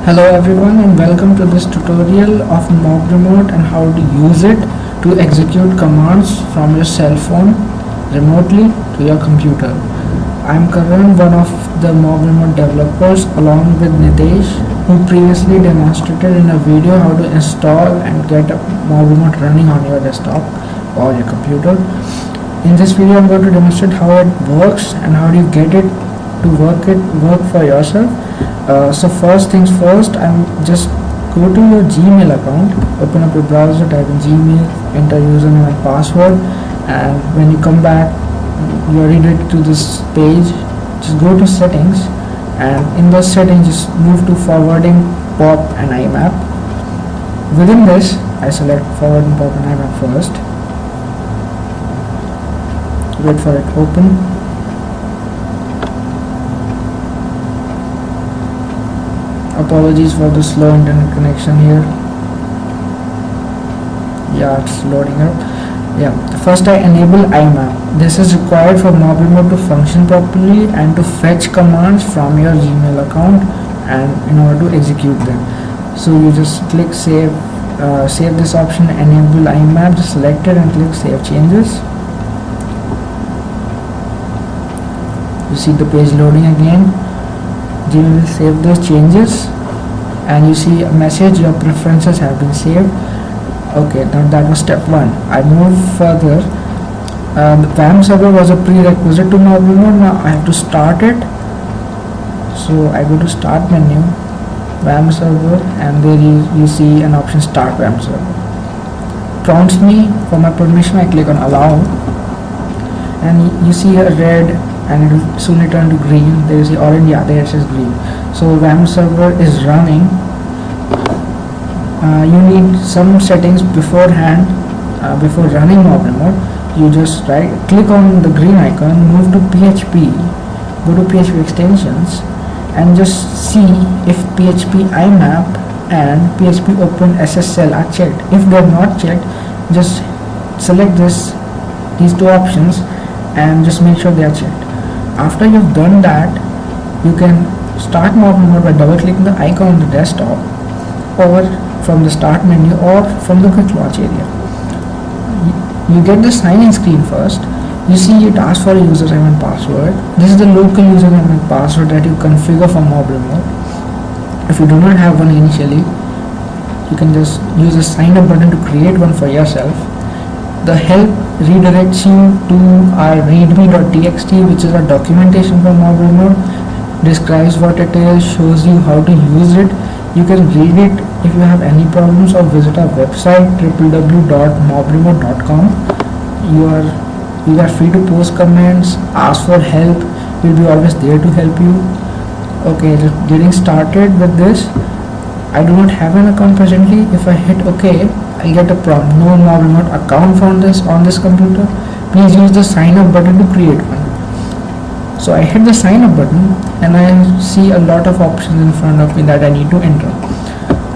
Hello everyone and welcome to this tutorial of Mob Remote and how to use it to execute commands from your cell phone remotely to your computer. I am Karan, one of the Mob Remote developers, along with Nitesh, who previously demonstrated in a video how to install and get a Mob Remote running on your desktop or your computer. In this video I am going to demonstrate how it works and how do you get it to work for yourself. So first things first, I'm just go to your Gmail account, open up your browser, type in Gmail, enter username and password, and when you come back you are redirected to this page. Just go to settings, and in the settings just move to forwarding, POP and IMAP. Within this I select forwarding, POP and IMAP first, wait for it to open. Apologies for the slow internet connection here. Yeah, it's loading up. Yeah, first I enable IMAP. This is required for Mob Remote to function properly and to fetch commands from your Gmail account and in order to execute them. So you just click save this option, enable IMAP, just select it and click save changes. You see the page loading again. Gmail will save those changes and you see a message, your preferences have been saved. Okay, now that was step 1. I move further. The WAM server was a prerequisite to Mob Remote. Now I have to start it. So I go to start menu, WAM server, and there you see an option start WAM server. Prompts me for my permission. I click on allow and you see a red and it will soon turn to green. There is the orange, yeah, there it says green. So WAM server is running. You need some settings beforehand before running Mob Remote. You just click on the green icon, move to PHP, go to PHP extensions and just see if PHP IMAP and PHP Open SSL are checked. If they are not checked, just select these two options and just make sure they are checked. After you've done that, you can start Mob Remote by double clicking the icon on the desktop or from the start menu or from the quick launch area. You get the sign in screen first. You see it asks for a username and password. This is the local username and password that you configure for Mob Remote. If you do not have one initially, you can just use the sign up button to create one for yourself. The help redirects you to our readme.txt, which is a documentation for Mob Remote, describes what it is, shows you how to use it. You can read it if you have any problems or visit our website www.mobremote.com. You are free to post comments, ask for help, we'll be always there to help you. Okay, just getting started with this. I do not have an account presently. If I hit OK, I get a prompt, no Mob Remote account found on this computer. Please use the sign up button to create one. So I hit the sign up button and I see a lot of options in front of me that I need to enter.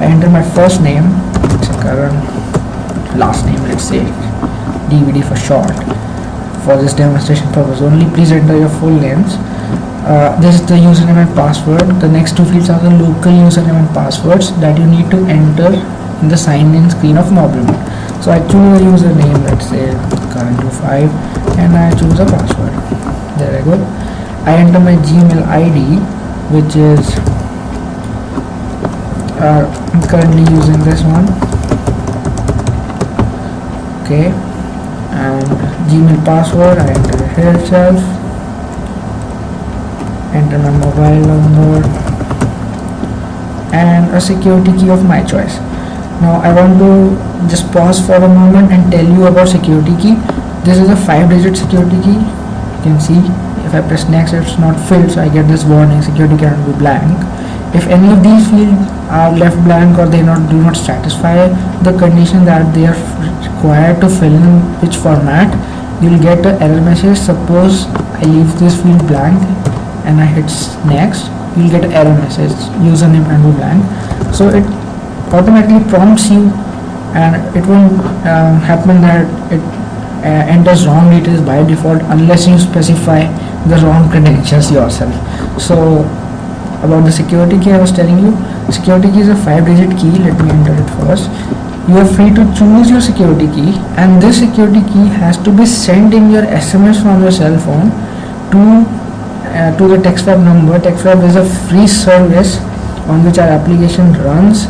I enter my first name, it's Karan, last name let's say DVD for short. For this demonstration purpose only, please enter your full names. This is the username and password. The next two fields are the local username and passwords that you need to enter in the sign in screen of Mob Remote. So I choose a username, let's say Karan25, and I choose a password. There I go. I enter my Gmail ID, which is I'm currently using this one. Okay, and Gmail password I enter it here itself. Enter my mobile number and a security key of my choice. Now I want to just pause for a moment and tell you about security key. This is a 5-digit security key. You can see if I press next, it's not filled, so I get this warning, security cannot be blank. If any of these fields are left blank or do not satisfy the condition that they are required to fill in which format, you will get an error message. Suppose I leave this field blank and I hit next, you will get an error message, username can be blank. So it automatically prompts you and it won't happen that it enters wrong details by default unless you specify the wrong credentials yourself. So about the security key I was telling you, Security key is a 5-digit key. Let me enter it first. You are free to choose your security key, and this security key has to be sent in your SMS from your cell phone to the TextWrap number. TextWrap is a free service on which our application runs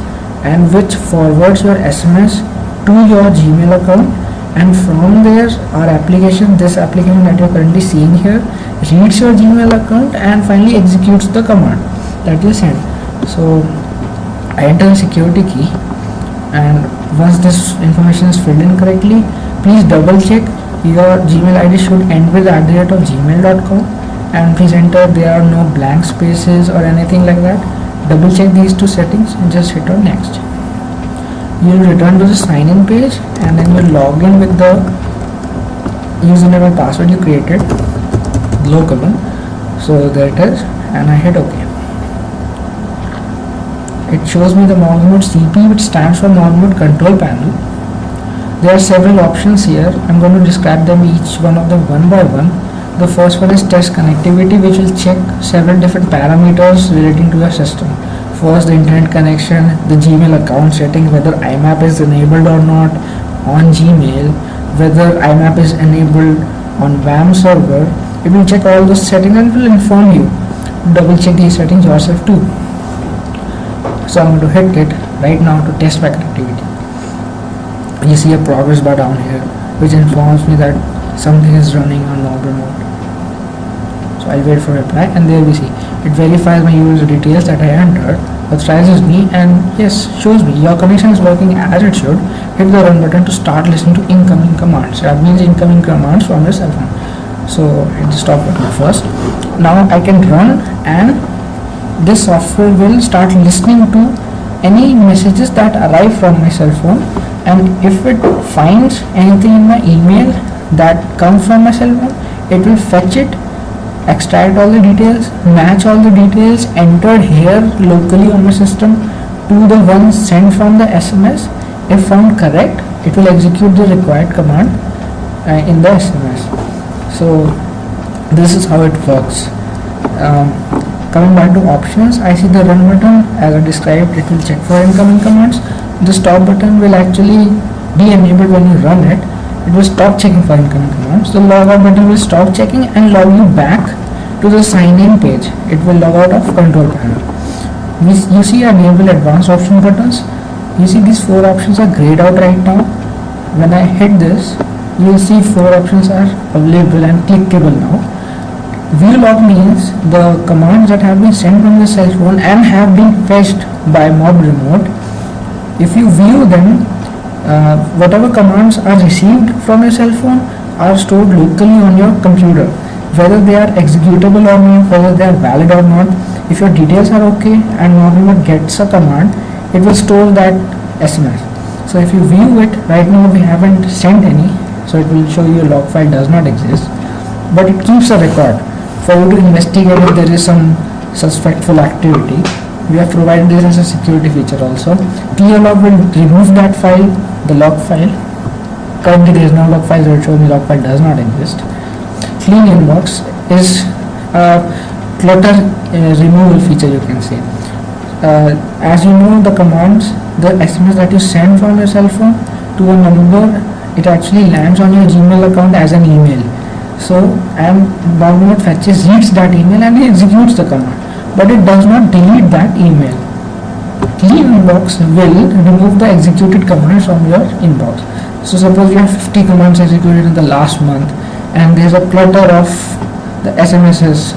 and which forwards your SMS to your Gmail account, and from there our application, this application that you're currently seeing here, reads your Gmail account and finally executes the command that you send. So I enter the security key, and once this information is filled in correctly, please double check your Gmail ID should end with @gmail.com, and please enter there are no blank spaces or anything like that. Double check these two settings and just hit on next. You will return to the sign in page, and then you log in with the username and password you created, local one. So there it is, and I hit OK. It shows me the Morgenmode CP, which stands for Morgenmode Control Panel. There are several options here. I'm going to describe them, each one of them one by one. The first one is test connectivity, which will check several different parameters relating to your system. First, the internet connection, the Gmail account setting, whether IMAP is enabled or not on Gmail, whether IMAP is enabled on WAM server. It will check all those settings and will inform you. Double check these settings yourself too. So I'm going to hit it right now to test my connectivity. You see a progress bar down here, which informs me that something is running on normal mode. So I'll wait for a reply, and there we see it verifies my user details that I entered, authorizes me, and yes, shows me your connection is working as it should. Hit the run button to start listening to incoming commands. That means incoming commands from your cell phone. So hit the stop button first. Now I can run, and this software will start listening to any messages that arrive from my cell phone, and if it finds anything in my email that comes from my cell phone, it will fetch it, extract all the details, match all the details entered here locally on my system to the ones sent from the SMS. If found correct, it will execute the required command in the SMS. So this is how it works. Coming back to options, I see the run button. As I described, it will check for incoming commands. The stop button will actually be enabled when you run it. It will stop checking for incoming commands. The logout button will stop checking and log you back to the sign in page. It will log out of control panel. You see enable advanced option buttons. You see these 4 options are grayed out right now. When I hit this, you will see 4 options are available and clickable now. View log means the commands that have been sent from the cell phone and have been fetched by Mob Remote. If you view them, whatever commands are received from your cell phone are stored locally on your computer, whether they are executable or not, whether they are valid or not. If your details are okay and Mob Remote gets a command, it will store that SMS. So if you view it, right now we haven't sent any, so it will show you a log file does not exist, but it keeps a record for you to investigate if there is some suspectful activity. We have provided this as a security feature also. Clear log will remove that file, the log file. Currently there is no log file, so it shows me log file does not exist. Clean inbox is a clutter removal feature, you can say. As you know, the commands, the SMS that you send from your cell phone to a number, it actually lands on your Gmail account as an email. So Mob Remote fetches, reads that email and executes the command, but it does not delete that email. Clean inbox will remove the executed commands from your inbox. So suppose you have 50 commands executed in the last month, and there is a clutter of the SMSs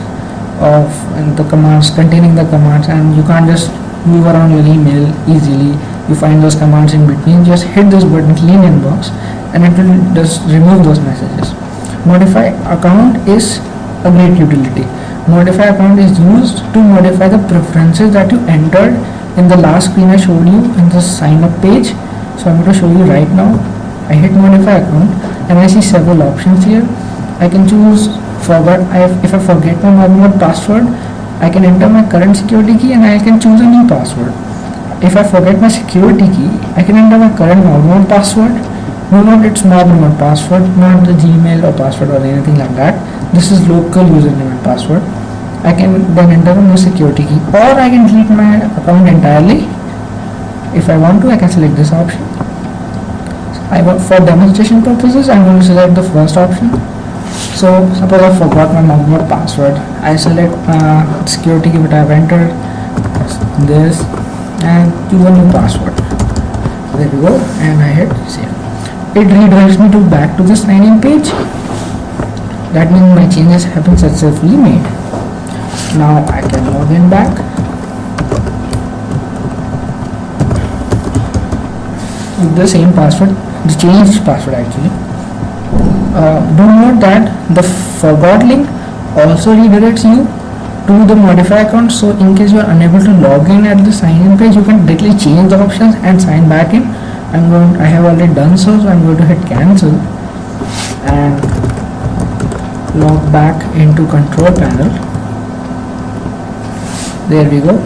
of the commands containing the commands, and you can't just move around your email easily. You find those commands in between. Just hit this button, clean inbox, and it will just remove those messages. Modify account is a great utility. Modify account is used to modify the preferences that you entered in the last screen I showed you in the sign up page. So I'm going to show you right now. I hit modify account and I see several options here. I can choose forward. If I forget my Mob Remote password, I can enter my current security key and I can choose a new password. If I forget my security key, I can enter my current Mob Remote password. No, not its Mob Remote password, not the Gmail or password or anything like that. This is local username and password. I can then enter a new security key, or I can delete my account entirely. If I want to, I can select this option. For demonstration purposes, I'm going to select the first option. So suppose I forgot my mobile password, I select security key that I've entered, this, and choose a new password. There we go, and I hit save. It redirects me back to the sign-in page. That means my changes have been successfully made. Now I can log in back. With the same password, the changed password actually. Do note that the forgot link also redirects you to the modify account, so in case you are unable to log in at the sign in page, you can directly change the options and sign back in. I have already done so I'm going to hit cancel and log back into control panel. There we go.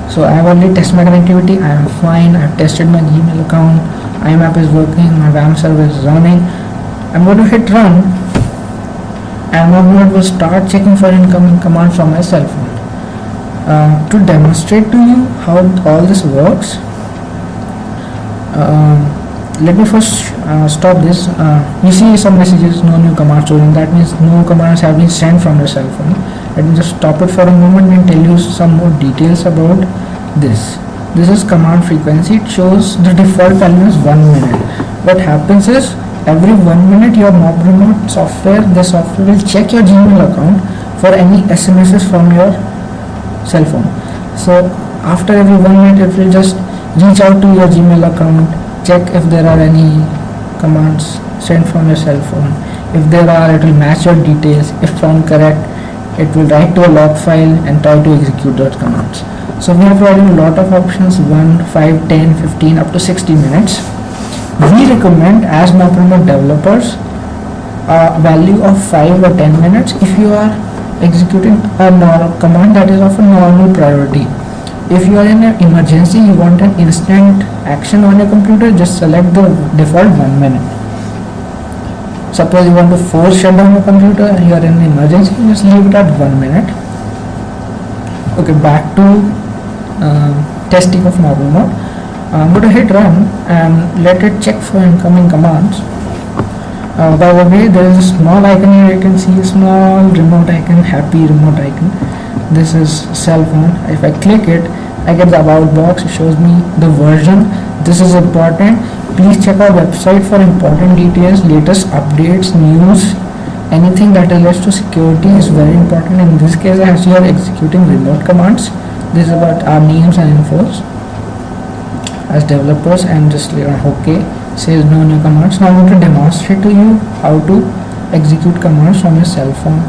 So I have already tested my connectivity, I am fine. I have tested my Gmail account, IMAP is working, my WAM server is running. I'm going to hit run, and MobRemote will start checking for incoming commands from my cell phone. To demonstrate to you how all this works, let me first stop this. You see some messages, no new commands storing. That means no commands have been sent from your cell phone. Let me just stop it for a moment and tell you some more details about this. This is command frequency. It shows the default value is 1 minute. What happens is, every 1 minute your MobRemote software, the software will check your Gmail account for any SMSs from your cell phone. So after every 1 minute it will just reach out to your Gmail account, check if there are any commands sent from your cell phone. If there are, it will match your details. If found correct, it will write to a log file and try to execute those commands. So we have provided a lot of options, 1, 5, 10, 15, up to 60 minutes. We recommend as MobRemote developers a value of 5 or 10 minutes if you are executing a command that is of a normal priority. If you are in an emergency, you want an instant action on your computer, just select the default 1 minute. Suppose you want to force shut down your computer and you are in an emergency, just leave it at 1 minute. Okay, back to testing of MobRemote. I'm going to hit run and let it check for incoming commands. By the way, there is a small icon here, you can see a small remote icon, happy remote icon. This is cell phone. If I click it, I get the about box, it shows me the version. This is important. Please check our website for important details, latest updates, news, anything that relates to security is very important. In this case, as you are executing remote commands, this is about our names and infos as developers, and just click on OK, says no new commands. Now I'm going to demonstrate to you how to execute commands from your cell phone.